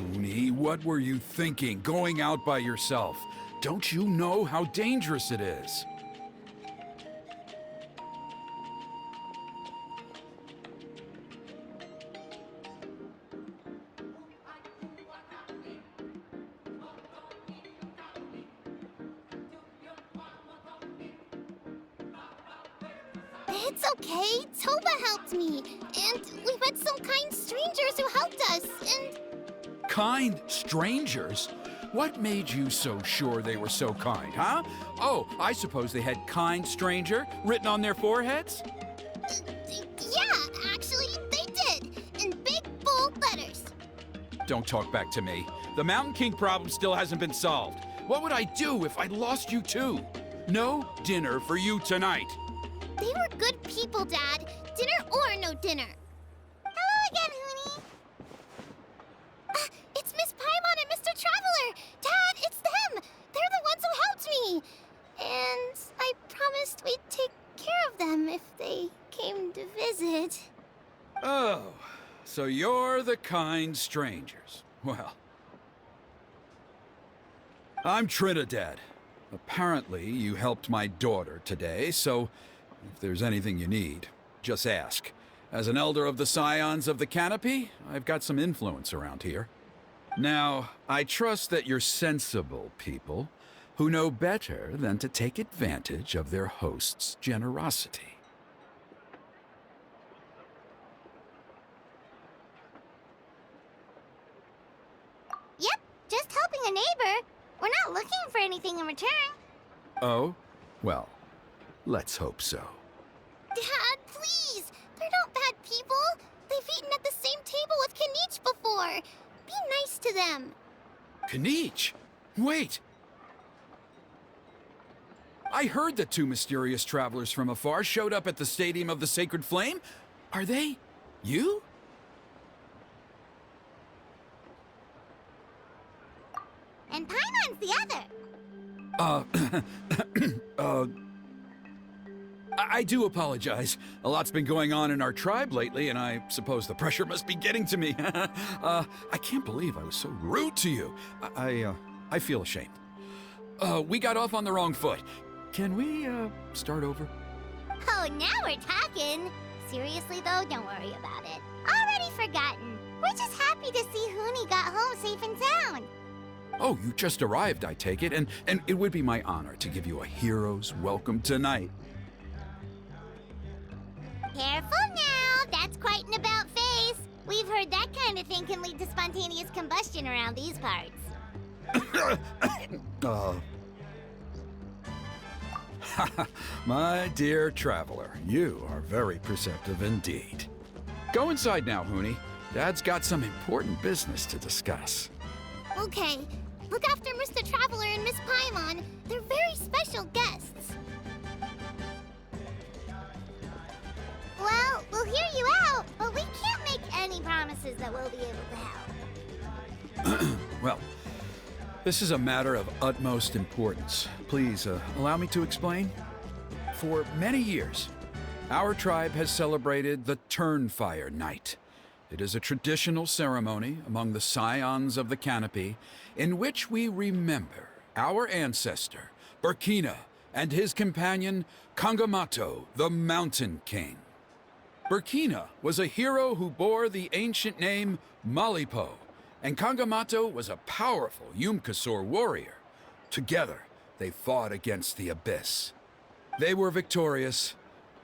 Mooney, what were you thinking, going out by yourself? Don't you know how dangerous it is? It's okay. Toba helped me. And we met some kind strangers who helped us. And Kind strangers? What made you so sure they were so kind, huh? Oh, I suppose they had kind stranger written on their foreheads? yeah, actually, they did. In big, bold letters. Don't talk back to me. The Mountain King problem still hasn't been solved. What would I do if I lost you too? No dinner for you tonight. They were good people, Dad. Dinner or no dinner. Hello again, Hoonie. It's Miss Paimon and Mr. Traveler. Dad, it's them. They're the ones who helped me. And I promised we'd take care of them if they came to visit. Oh, so you're the kind strangers. Well, I'm Trinidad. Apparently, you helped my daughter today, so if there's anything you need, just ask. As an elder of the Scions of the Canopy, I've got some influence around here. Now, I trust that you're sensible people who know better than to take advantage of their host's generosity. Yep, just helping a neighbor. We're not looking for anything in return. Oh? Well, let's hope so. Dad, please! They're not bad people. They've eaten at the same table with Kanich before. Be nice to them. Kanich? Wait! I heard that two mysterious travelers from afar showed up at the Stadium of the Sacred Flame. Are they you? And Paimon's the other. I do apologize. A lot's been going on in our tribe lately, and I suppose the pressure must be getting to me. I can't believe I was so rude to you. I feel ashamed. We got off on the wrong foot. Can we, start over? Oh, now we're talking. Seriously, though, don't worry about it. Already forgotten. We're just happy to see Hoonie got home safe and sound. Oh, you just arrived, I take it, and it would be my honor to give you a hero's welcome tonight. Careful now, that's quite an about face. We've heard that kind of thing can lead to spontaneous combustion around these parts. My dear traveler, you are very perceptive indeed. Go inside now, Hoonie. Dad's got some important business to discuss. Okay, look after Mr. Traveler and Miss Paimon. They're very special guests. Well, we'll hear you out, but we can't make any promises that we'll be able to help. Well, this is a matter of utmost importance. Please, allow me to explain. For many years, our tribe has celebrated the Turnfire Night. It is a traditional ceremony among the Scions of the Canopy in which we remember our ancestor, Burkina, and his companion, Kangamato, the Mountain King. Burkina was a hero who bore the ancient name Malipo, and Kangamato was a powerful Yumkasor warrior. Together, they fought against the Abyss. They were victorious,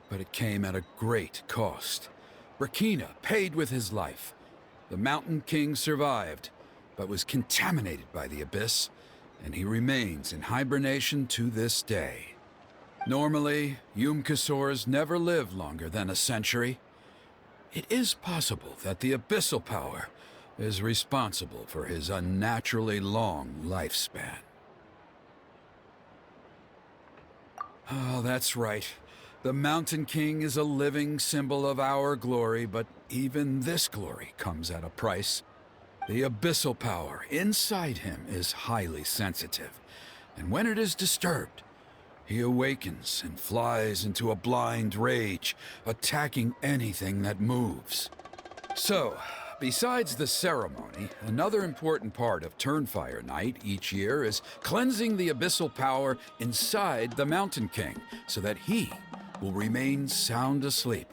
but it came at a great cost. Burkina paid with his life. The Mountain King survived, but was contaminated by the Abyss, and he remains in hibernation to this day. Normally, Yumkasors never live longer than a century. It is possible that the Abyssal Power is responsible for his unnaturally long lifespan. Oh, that's right. The Mountain King is a living symbol of our glory, but even this glory comes at a price. The Abyssal Power inside him is highly sensitive, and when it is disturbed, he awakens and flies into a blind rage, attacking anything that moves. So, Besides the ceremony, another important part of Turnfire Night each year is cleansing the abyssal power inside the Mountain King so that he will remain sound asleep.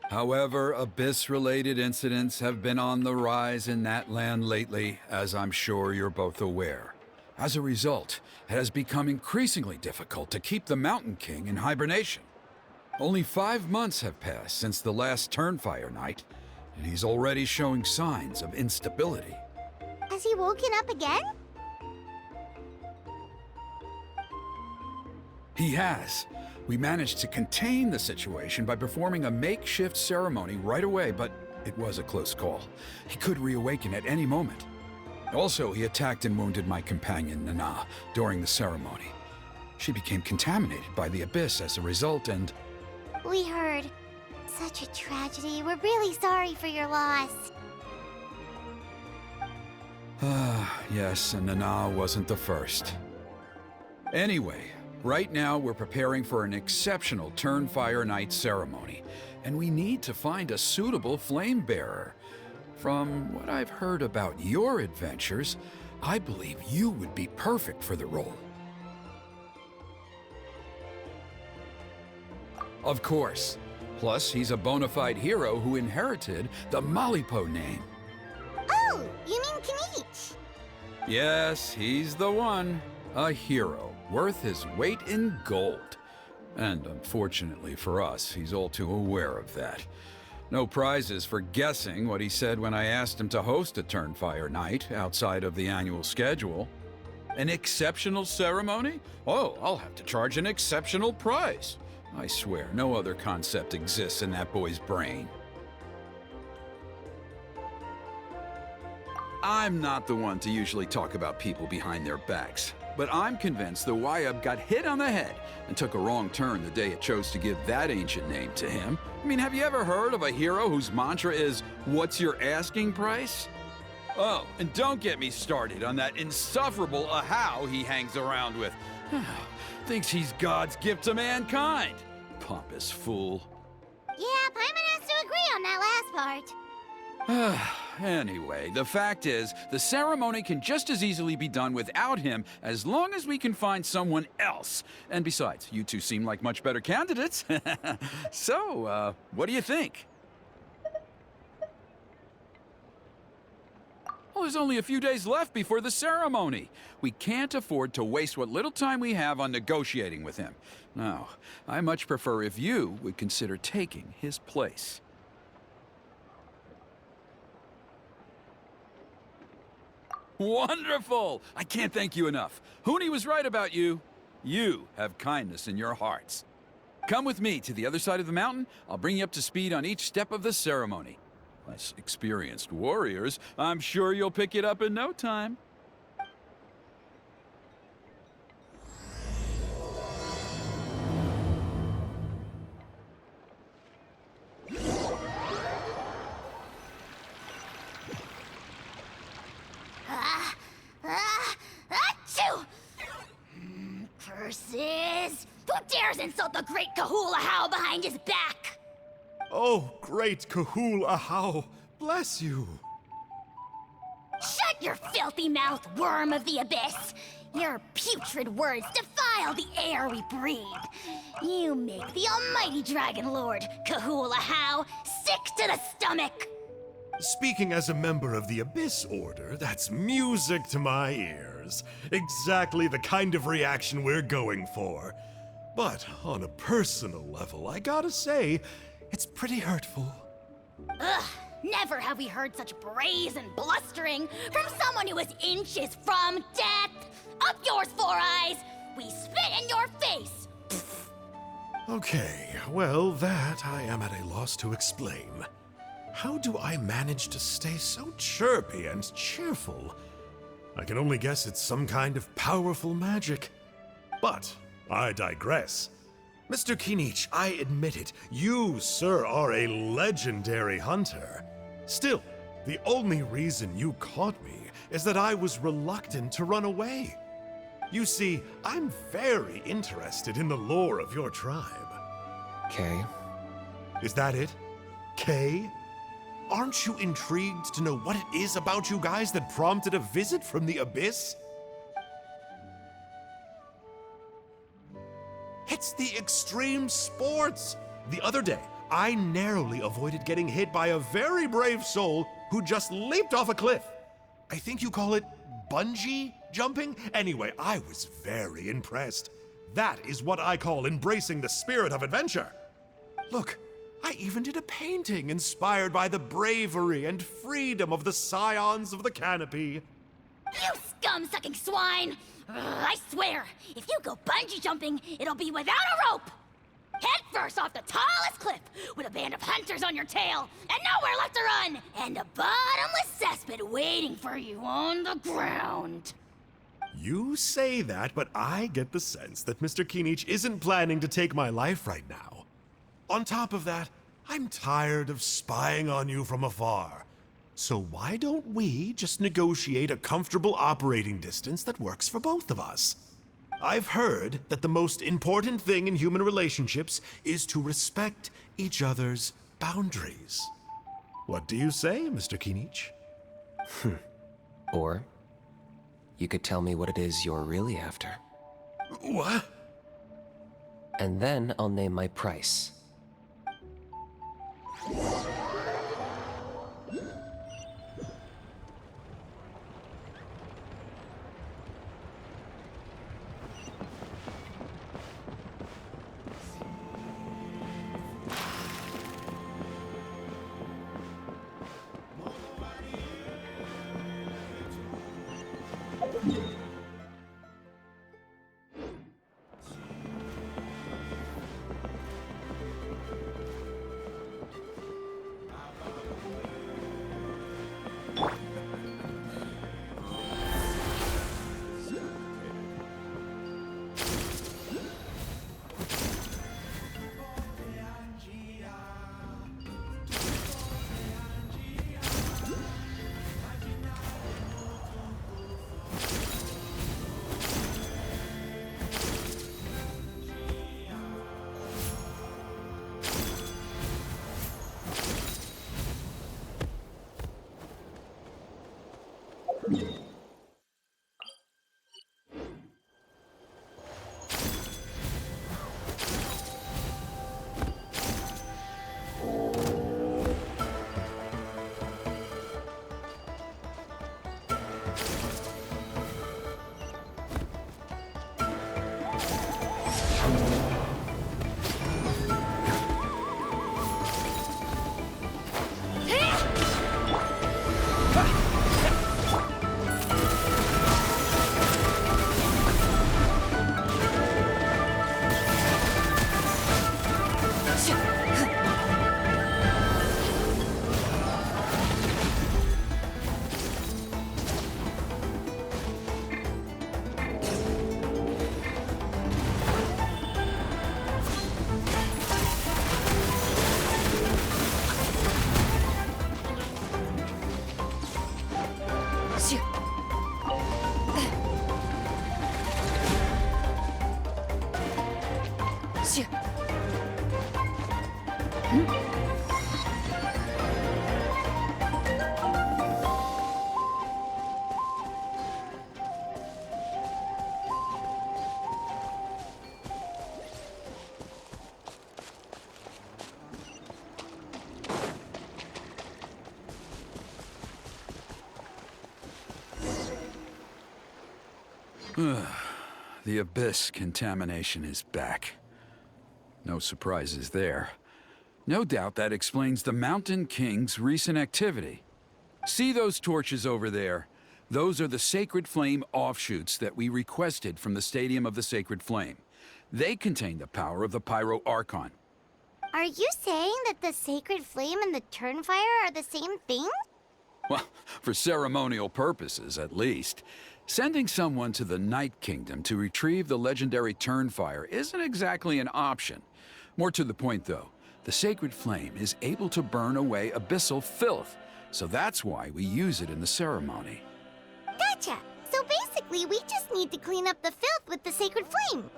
However, Abyss-related incidents have been on the rise in that land lately, as I'm sure you're both aware. As a result, it has become increasingly difficult to keep the Mountain King in hibernation. Only 5 months have passed since the last Turnfire Night, and he's already showing signs of instability. Has he woken up again? He has. We managed to contain the situation by performing a makeshift ceremony right away, but it was a close call. He could reawaken at any moment. Also, he attacked and wounded my companion, Nana, during the ceremony. She became contaminated by the Abyss as a result, and... We heard. Such a tragedy. We're really sorry for your loss. Yes, and Nana wasn't the first. Anyway, right now we're preparing for an exceptional Turnfire Night ceremony, and we need to find a suitable flame bearer. From what I've heard about your adventures, I believe you would be perfect for the role. Of course. Plus, he's a bona fide hero who inherited the Malipo name. Oh, you mean Kinich? Yes, he's the one. A hero, worth his weight in gold. And unfortunately for us, he's all too aware of that. No prizes for guessing what he said when I asked him to host a Turnfire Night outside of the annual schedule. An exceptional ceremony? Oh, I'll have to charge an exceptional price. I swear, no other concept exists in that boy's brain. I'm not the one to usually talk about people behind their backs, but I'm convinced the Wyab got hit on the head and took a wrong turn the day it chose to give that ancient name to him. I mean, have you ever heard of a hero whose mantra is, "What's your asking price?" Oh, and don't get me started on that insufferable Ahau he hangs around with. Thinks he's God's gift to mankind. Pompous fool. Yeah, Paimon has to agree on that last part. Anyway, the fact is, the ceremony can just as easily be done without him as long as we can find someone else. And besides, you two seem like much better candidates. So, what do you think? Well, there's only a few days left before the ceremony. We can't afford to waste what little time we have on negotiating with him. Now, I much prefer if you would consider taking his place. Wonderful! I can't thank you enough. Huni was right about you. You have kindness in your hearts. Come with me to the other side of the mountain. I'll bring you up to speed on each step of the ceremony. As experienced warriors, I'm sure you'll pick it up in no time. Achoo! Curses! Who dares insult the great Kahul Ahau behind his back? Oh, great Kahul Ahau, bless you. Shut your filthy mouth, worm of the abyss! Your putrid words defile the air we breathe. You make the almighty Dragon Lord, Kahul Ahau, sick to the stomach! Speaking as a member of the Abyss Order, that's music to my ears. Exactly the kind of reaction we're going for. But on a personal level, I gotta say, it's pretty hurtful. Ugh, never have we heard such brazen blustering from someone who is inches from death! Up yours, Four Eyes! We spit in your face! Okay, well, that I am at a loss to explain. How do I manage to stay so chirpy and cheerful? I can only guess it's some kind of powerful magic. But I digress. Mr. Kinich, I admit it, you, sir, are a legendary hunter. Still, the only reason you caught me is that I was reluctant to run away. You see, I'm very interested in the lore of your tribe. Kay. Is that it? Kay? Aren't you intrigued to know what it is about you guys that prompted a visit from the Abyss? It's the extreme sports! The other day, I narrowly avoided getting hit by a very brave soul who just leaped off a cliff. I think you call it bungee jumping? Anyway, I was very impressed. That is what I call embracing the spirit of adventure. Look, I even did a painting inspired by the bravery and freedom of the scions of the canopy. You scum-sucking swine! Ugh, I swear, if you go bungee jumping, it'll be without a rope! Head first off the tallest cliff, with a band of hunters on your tail, and nowhere left to run, and a bottomless cesspit waiting for you on the ground. You say that, but I get the sense that Mr. Kinich isn't planning to take my life right now. On top of that, I'm tired of spying on you from afar. So why don't we just negotiate a comfortable operating distance that works for both of us? I've heard that the most important thing in human relationships is to respect each other's boundaries. What do you say, Mr. Kinich? Or you could tell me what it is you're really after. What? And then I'll name my price. The Abyss contamination is back. No surprises there. No doubt that explains the Mountain King's recent activity. See those torches over there? Those are the Sacred Flame offshoots that we requested from the Stadium of the Sacred Flame. They contain the power of the Pyro Archon. Are you saying that the Sacred Flame and the Turnfire are the same thing? Well, for ceremonial purposes, at least. Sending someone to the Night Kingdom to retrieve the legendary Turnfire isn't exactly an option. More to the point, though, the Sacred Flame is able to burn away abyssal filth, so that's why we use it in the ceremony. Gotcha! So basically, we just need to clean up the filth with the Sacred Flame.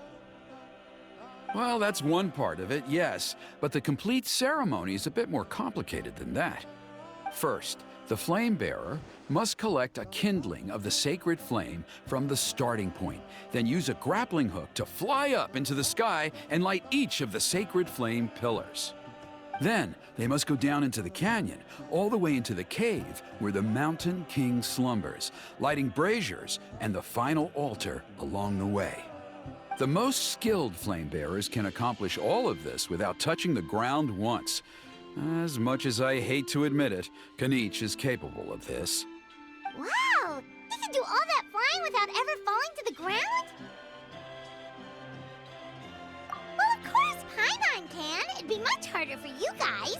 Well, that's one part of it, yes, but the complete ceremony is a bit more complicated than that. First, the flame bearer must collect a kindling of the sacred flame from the starting point, then use a grappling hook to fly up into the sky and light each of the sacred flame pillars. Then, they must go down into the canyon, all the way into the cave where the Mountain King slumbers, lighting braziers and the final altar along the way. The most skilled flame bearers can accomplish all of this without touching the ground once. As much as I hate to admit it, Kanich is capable of this. Wow! He can do all that flying without ever falling to the ground? Well, of course Paimon can. It'd be much harder for you guys.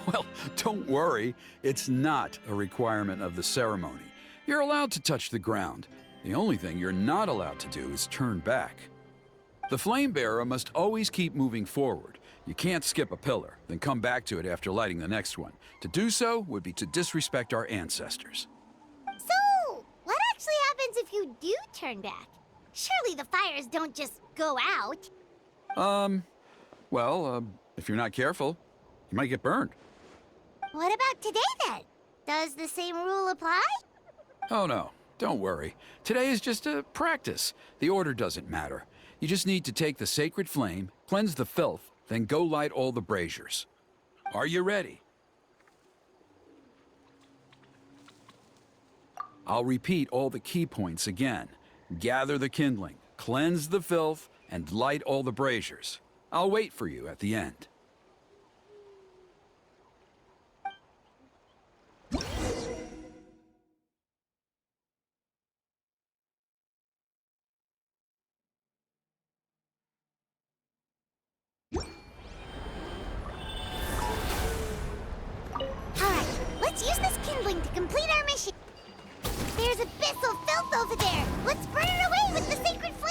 Well, don't worry. It's not a requirement of the ceremony. You're allowed to touch the ground. The only thing you're not allowed to do is turn back. The flame bearer must always keep moving forward. You can't skip a pillar, then come back to it after lighting the next one. To do so would be to disrespect our ancestors. So, what actually happens if you do turn back? Surely the fires don't just go out. If you're not careful, you might get burned. What about today then? Does the same rule apply? Oh no, don't worry. Today is just a practice. The order doesn't matter. You just need to take the sacred flame, cleanse the filth, then go light all the braziers. Are you ready? I'll repeat all the key points again. Gather the kindling, cleanse the filth, and light all the braziers. I'll wait for you at the end. Alright, let's use this kindling to complete our mission. There's abyssal filth over there. Let's burn it away with the sacred flame.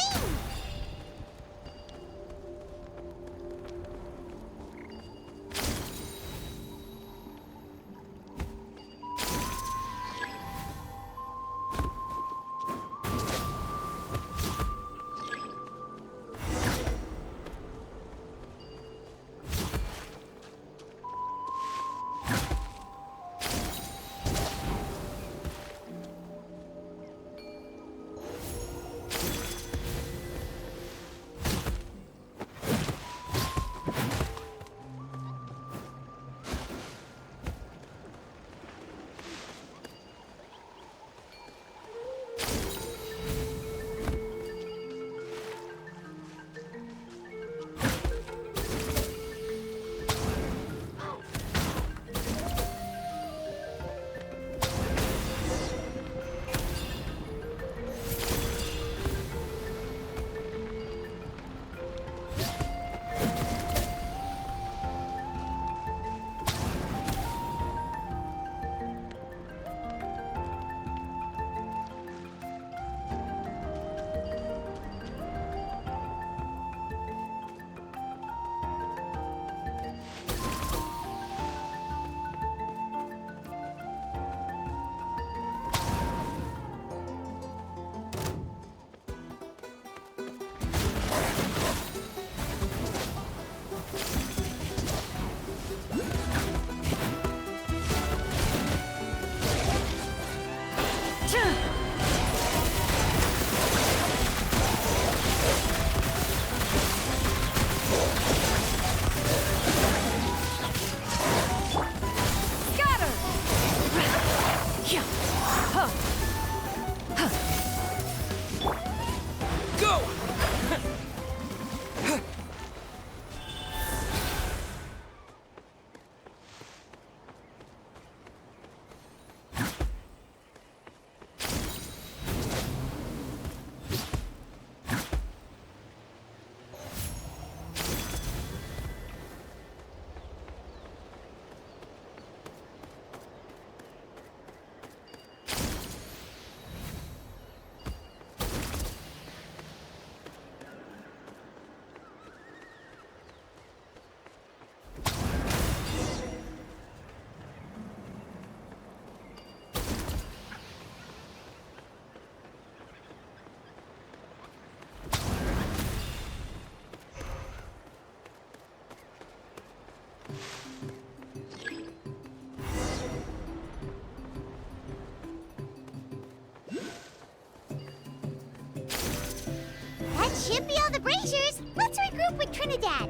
should be all the braziers. Let's regroup with Trinidad.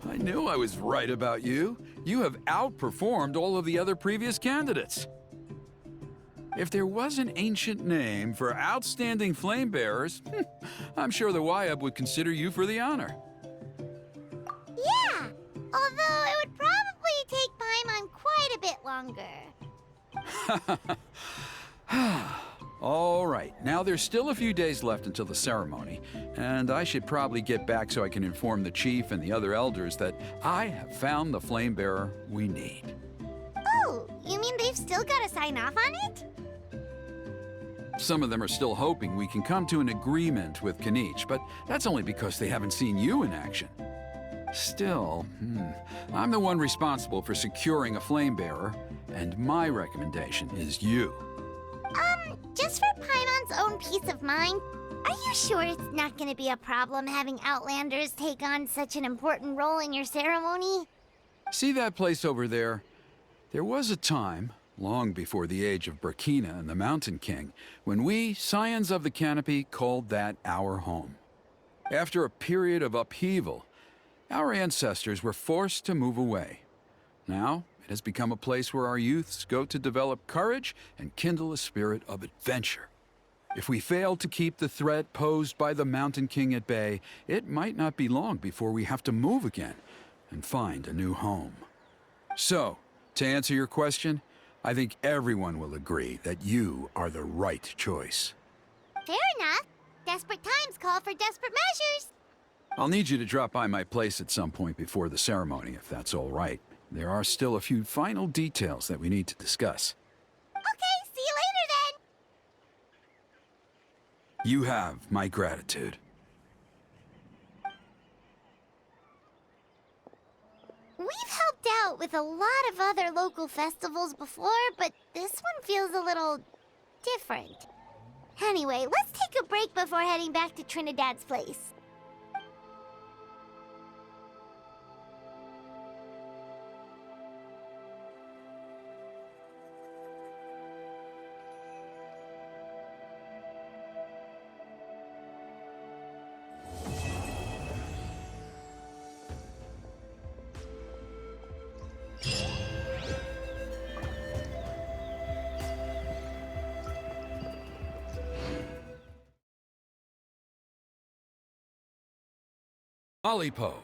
I knew I was right about you. You have outperformed all of the other previous candidates. If there was an ancient name for outstanding flame bearers, I'm sure the Wyab would consider you for the honor. Yeah, although it would probably take Paimon quite a bit longer. All right, now there's still a few days left until the ceremony, and I should probably get back so I can inform the chief and the other elders that I have found the flame bearer we need. Oh, you mean they've still got to sign off on it? Some of them are still hoping we can come to an agreement with Kanich, but that's only because they haven't seen you in action. Still, I'm the one responsible for securing a flame bearer, and my recommendation is you. Just for Paimon's own peace of mind, are you sure it's not going to be a problem having Outlanders take on such an important role in your ceremony? See that place over there? There was a time, long before the age of Burkina and the Mountain King, when we, Scions of the Canopy, called that our home. After a period of upheaval, our ancestors were forced to move away. Now, it has become a place where our youths go to develop courage and kindle a spirit of adventure. If we fail to keep the threat posed by the Mountain King at bay, it might not be long before we have to move again and find a new home. So, to answer your question, I think everyone will agree that you are the right choice. Fair enough. Desperate times call for desperate measures. I'll need you to drop by my place at some point before the ceremony, if that's all right. There are still a few final details that we need to discuss. Okay, see you later then. You have my gratitude. We've helped out with a lot of other local festivals before, but this one feels a little different. Anyway, let's take a break before heading back to Trinidad's place. Alipo,